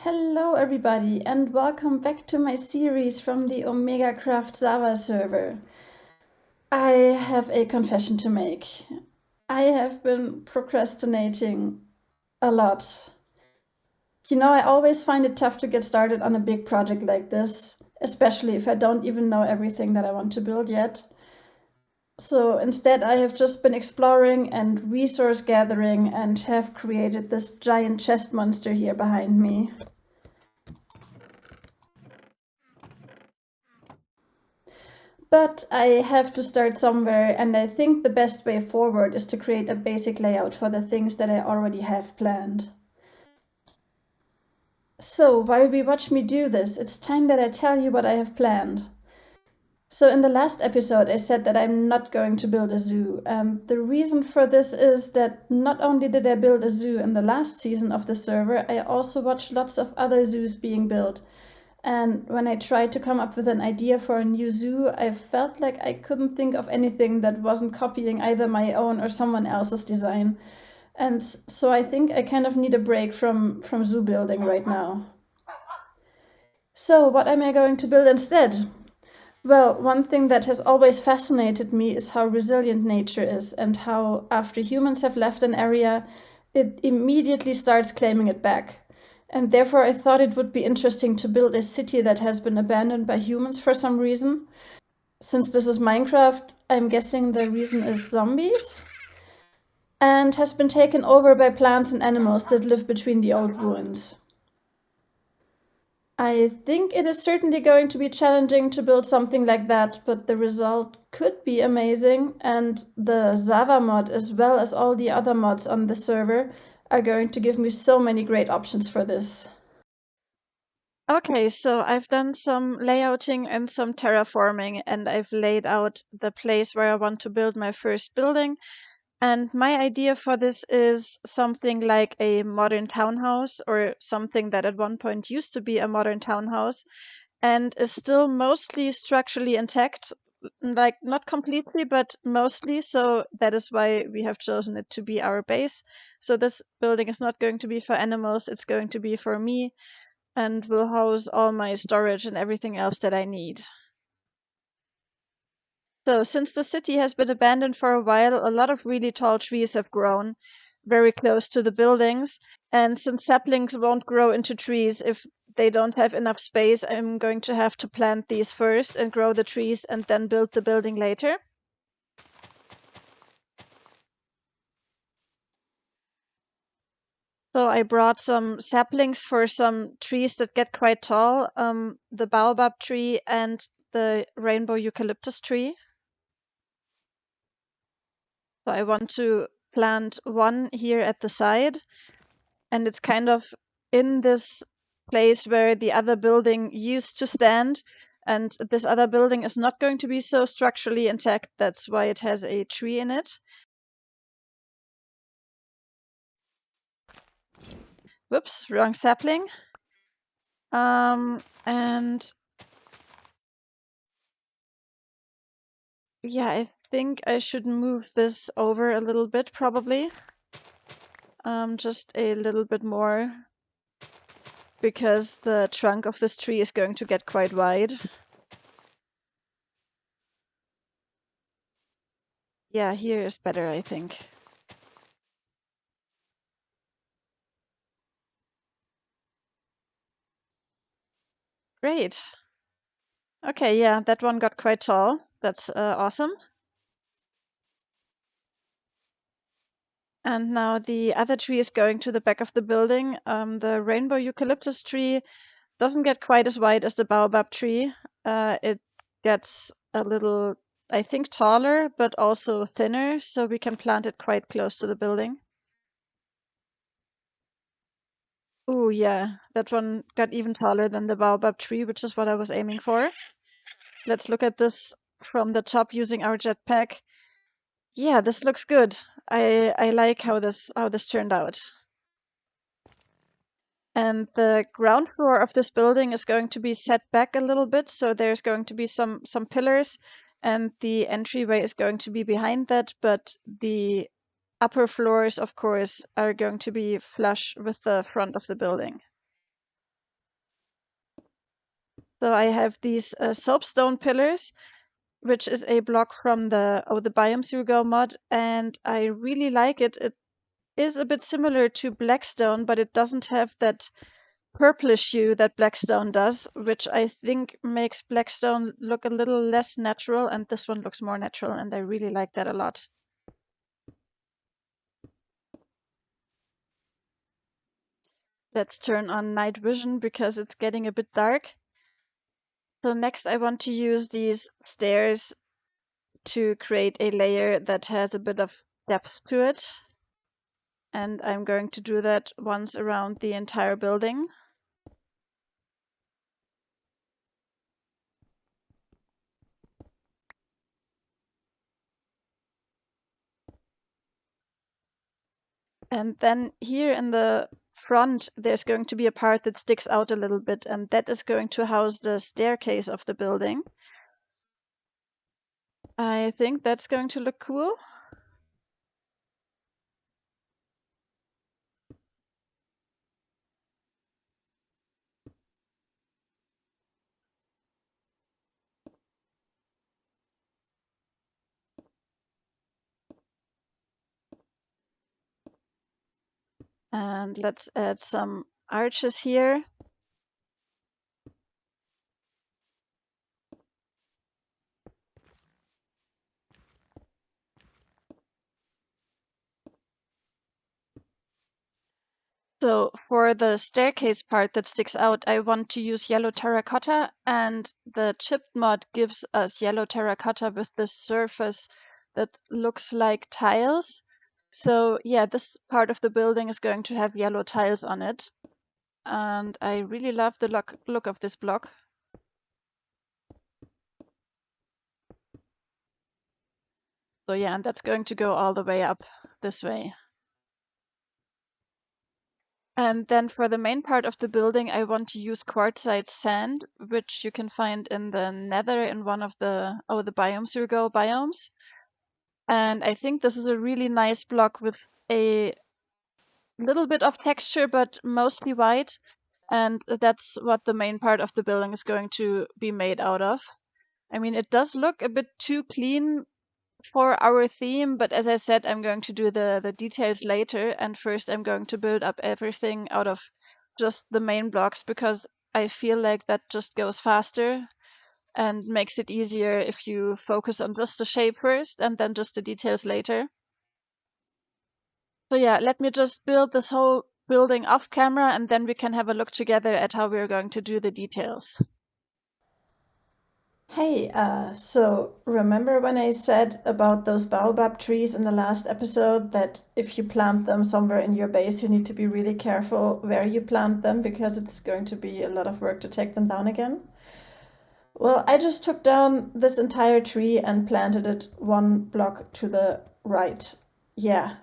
Hello everybody and welcome back to my series from the OmegaCraft ZAWA server. I have a confession to make. I have been procrastinating a lot. I always find it tough to get started on a big project like this, especially if I don't even know everything that I want to build yet. So instead I have just been exploring and resource gathering and have created this giant chest monster here behind me. But I have to start somewhere, and I think the best way forward is to create a basic layout for the things that I already have planned. So, while we watch me do this, it's time that I tell you what I have planned. So in the last episode, I said that I'm not going to build a zoo. The reason for this is that not only did I build a zoo in the last season of the server, I also watched lots of other zoos being built. And when I tried to come up with an idea for a new zoo, I felt like I couldn't think of anything that wasn't copying either my own or someone else's design. And so I think I kind of need a break from zoo building right now. So what am I going to build instead? Well, one thing that has always fascinated me is how resilient nature is and how, after humans have left an area, it immediately starts claiming it back. And therefore, I thought it would be interesting to build a city that has been abandoned by humans for some reason. Since this is Minecraft, I'm guessing the reason is zombies, and has been taken over by plants and animals that live between the old ruins. I think it is certainly going to be challenging to build something like that, but the result could be amazing, and the ZAWA mod, as well as all the other mods on the server, are going to give me so many great options for this. Okay, so I've done some layouting and some terraforming, and I've laid out the place where I want to build my first building. And my idea for this is something like a modern townhouse, or something that at one point used to be a modern townhouse and is still mostly structurally intact, like not completely, but mostly. So that is why we have chosen it to be our base. So this building is not going to be for animals, it's going to be for me, and will house all my storage and everything else that I need. So since the city has been abandoned for a while, a lot of really tall trees have grown very close to the buildings. And since saplings won't grow into trees if they don't have enough space, I'm going to have to plant these first and grow the trees and then build the building later. So I brought some saplings for some trees that get quite tall, the baobab tree and the rainbow eucalyptus tree. So I want to plant one here at the side, and it's kind of in this place where the other building used to stand. And this other building is not going to be so structurally intact. That's why it has a tree in it. Whoops, wrong sapling. And yeah, I think I should move this over a little bit, probably. Just a little bit more, because the trunk of this tree is going to get quite wide. Yeah, here is better, I think. Great. Okay, yeah, that one got quite tall. That's awesome. And now the other tree is going to the back of the building. The rainbow eucalyptus tree doesn't get quite as wide as the baobab tree. It gets a little, I think, taller, but also thinner, so we can plant it quite close to the building. Ooh, yeah, that one got even taller than the baobab tree, which is what I was aiming for. Let's look at this from the top using our jetpack. Yeah, this looks good. I like how this turned out. And the ground floor of this building is going to be set back a little bit, so there's going to be some pillars, and the entryway is going to be behind that, but the upper floors, of course, are going to be flush with the front of the building. So I have these soapstone pillars, which is a block from the OmegaMC ZAWA mod, and I really like it. It is a bit similar to Blackstone, but it doesn't have that purplish hue that Blackstone does, which I think makes Blackstone look a little less natural, and this one looks more natural, and I really like that a lot. Let's turn on night vision because it's getting a bit dark. So next I want to use these stairs to create a layer that has a bit of depth to it. And I'm going to do that once around the entire building. And then here in the front, there's going to be a part that sticks out a little bit, and that is going to house the staircase of the building. I think that's going to look cool. And let's add some arches here. So for the staircase part that sticks out, I want to use yellow terracotta, and the chipped mod gives us yellow terracotta with this surface that looks like tiles. So yeah, this part of the building is going to have yellow tiles on it. And I really love the look of this block. So yeah, and that's going to go all the way up this way. And then for the main part of the building, I want to use quartzite sand, which you can find in the Nether in one of the biomes you go biomes. And I think this is a really nice block with a little bit of texture, but mostly white. And that's what the main part of the building is going to be made out of. I mean, it does look a bit too clean for our theme, but as I said, I'm going to do the details later, and first I'm going to build up everything out of just the main blocks because I feel like that just goes faster and makes it easier if you focus on just the shape first and then just the details later. So yeah, let me just build this whole building off camera and then we can have a look together at how we're going to do the details. Hey, so remember when I said about those baobab trees in the last episode that if you plant them somewhere in your base, you need to be really careful where you plant them because it's going to be a lot of work to take them down again? Well, I just took down this entire tree and planted it one block to the right. Yeah,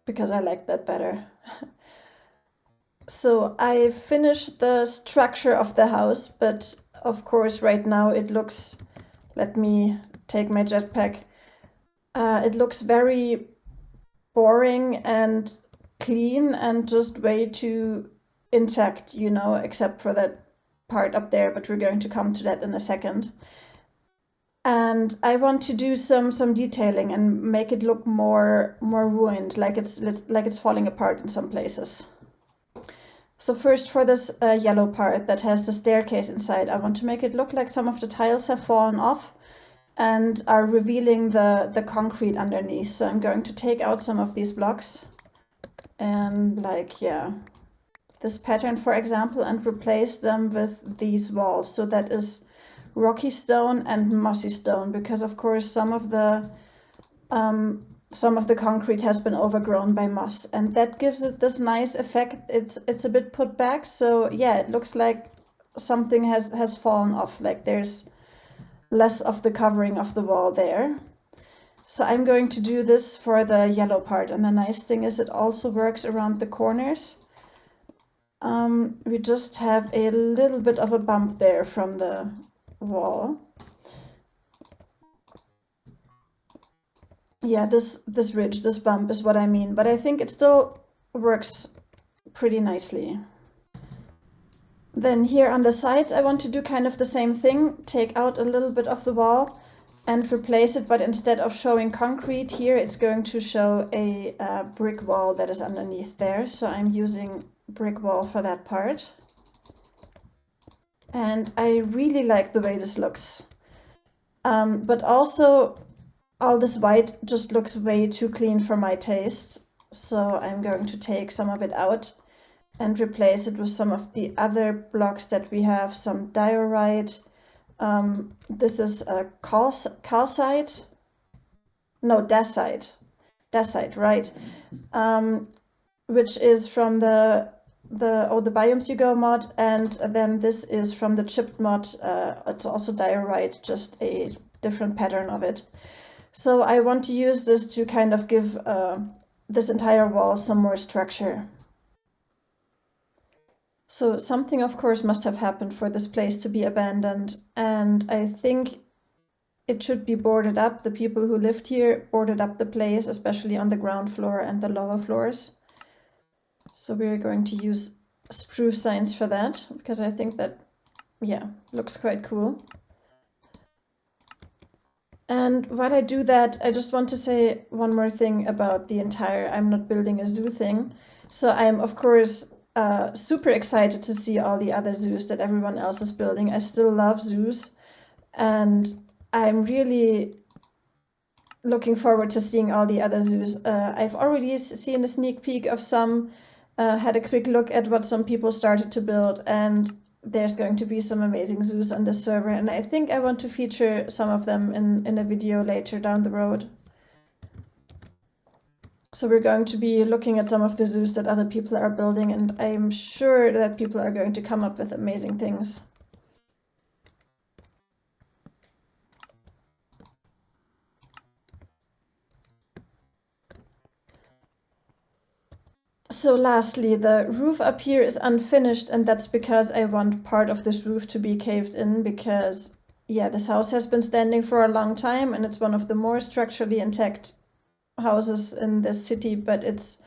because I like that better. So I finished the structure of the house, but of course right now it looks, let me take my jetpack. It looks very boring and clean and just way too intact, you know, except for that part up there, but we're going to come to that in a second. And I want to do some detailing and make it look more ruined, like it's falling apart in some places. So first for this yellow part that has the staircase inside, I want to make it look like some of the tiles have fallen off and are revealing the concrete underneath. So I'm going to take out some of these blocks and like, yeah, this pattern, for example, and replace them with these walls. So that is rocky stone and mossy stone, because of course some of the concrete has been overgrown by moss, and that gives it this nice effect. It's a bit put back, so yeah, it looks like something has fallen off, like there's less of the covering of the wall there. So I'm going to do this for the yellow part, and the nice thing is it also works around the corners. We just have a little bit of a bump there from the wall. Yeah, this ridge, this bump is what I mean, but I think it still works pretty nicely. Then here on the sides, I want to do kind of the same thing, take out a little bit of the wall and replace it, but instead of showing concrete here, it's going to show a brick wall that is underneath there. So I'm using brick wall for that part. And I really like the way this looks. But also all this white just looks way too clean for my tastes. So I'm going to take some of it out and replace it with some of the other blocks that we have, some diorite. This is a calcite. No, dacite. Dacite, right. Which is from the OmegaMC mod, and then this is from the chipped mod. It's also diorite, just a different pattern of it. So I want to use this to kind of give this entire wall some more structure. So something, of course, must have happened for this place to be abandoned, and I think it should be boarded up. The people who lived here boarded up the place, especially on the ground floor and the lower floors. So we're going to use spruce signs for that, because I think that, yeah, looks quite cool. And while I do that, I just want to say one more thing about the entire I'm not building a zoo thing. So I'm, of course, super excited to see all the other zoos that everyone else is building. I still love zoos, and I'm really looking forward to seeing all the other zoos. I've already seen a sneak peek of some, had a quick look at what some people started to build, and there's going to be some amazing zoos on this server, and I think I want to feature some of them in a video later down the road. So we're going to be looking at some of the zoos that other people are building, and I'm sure that people are going to come up with amazing things. So lastly, the roof up here is unfinished, and that's because I want part of this roof to be caved in, because, yeah, this house has been standing for a long time, and it's one of the more structurally intact houses in this city, but it's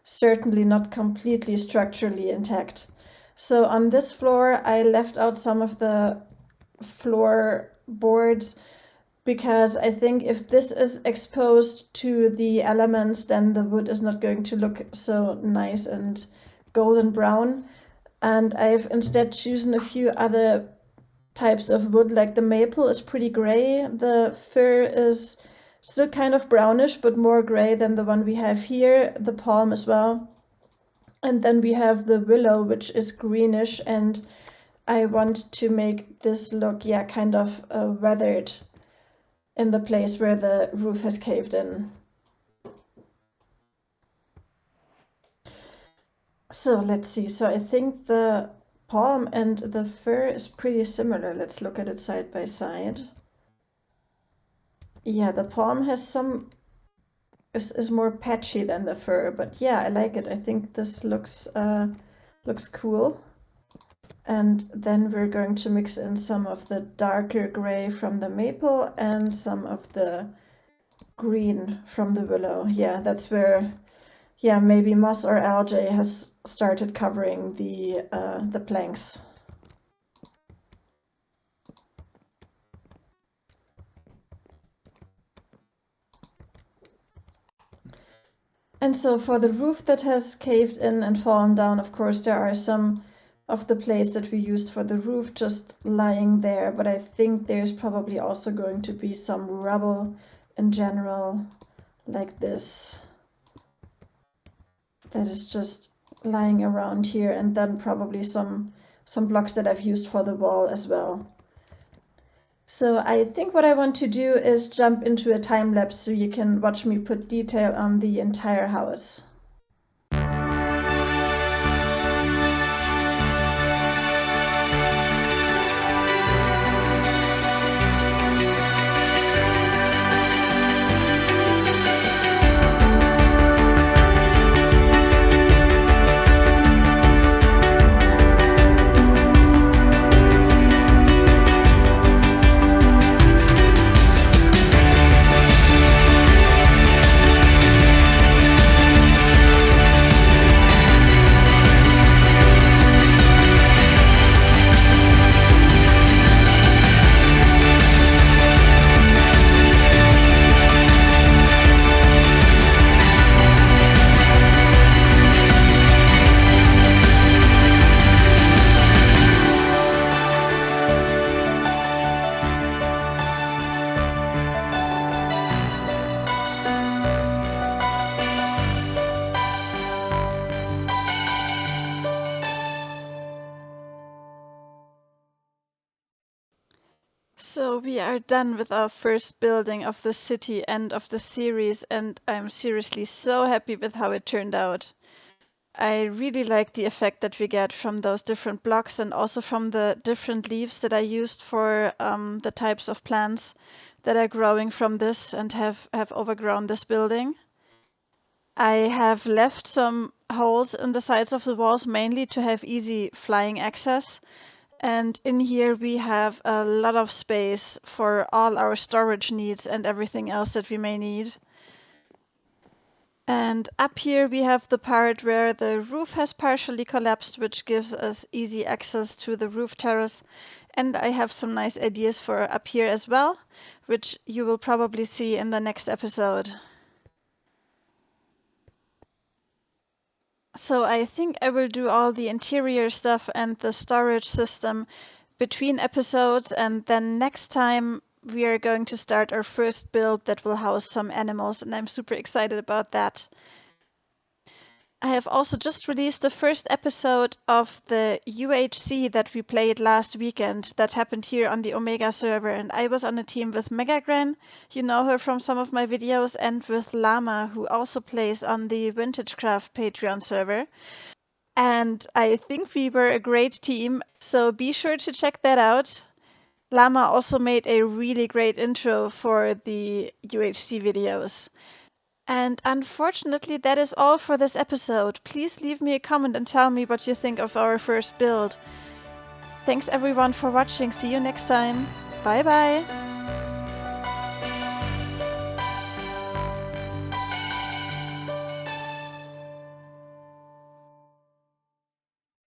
certainly not completely structurally intact. So on this floor, I left out some of the floor boards, because I think if this is exposed to the elements, then the wood is not going to look so nice and golden brown. And I've instead chosen a few other types of wood, like the maple is pretty gray, the fir is still kind of brownish, but more gray than the one we have here, the palm as well. And then we have the willow, which is greenish, and I want to make this look, yeah, kind of weathered in the place where the roof has caved in. So let's see. So I think the palm and the fir is pretty similar. Let's look at it side by side. Yeah, the palm has some is more patchy than the fir, but yeah, I like it. I think this looks cool. And then we're going to mix in some of the darker gray from the maple and some of the green from the willow. Yeah, that's where, yeah, maybe moss or algae has started covering the planks. And so for the roof that has caved in and fallen down, of course, there are some of the plates that we used for the roof just lying there, but I think there's probably also going to be some rubble in general, like this, that is just lying around here, and then probably some blocks that I've used for the wall as well. So I think what I want to do is jump into a time lapse so you can watch me put detail on the entire house. So we are done with our first building of the city and of the series, and I'm seriously so happy with how it turned out. I really like the effect that we get from those different blocks and also from the different leaves that I used for the types of plants that are growing from this and have overgrown this building. I have left some holes in the sides of the walls mainly to have easy flying access. And in here we have a lot of space for all our storage needs and everything else that we may need. And up here we have the part where the roof has partially collapsed, which gives us easy access to the roof terrace. And I have some nice ideas for up here as well, which you will probably see in the next episode. So I think I will do all the interior stuff and the storage system between episodes, and then next time we are going to start our first build that will house some animals, and I'm super excited about that. I have also just released the first episode of the UHC that we played last weekend that happened here on the Omega server, and I was on a team with Megagren, you know her from some of my videos, and with Llama, who also plays on the Vintagecraft Patreon server. And I think we were a great team, so be sure to check that out. Llama also made a really great intro for the UHC videos. And unfortunately, that is all for this episode. Please leave me a comment and tell me what you think of our first build. Thanks everyone for watching. See you next time. Bye bye!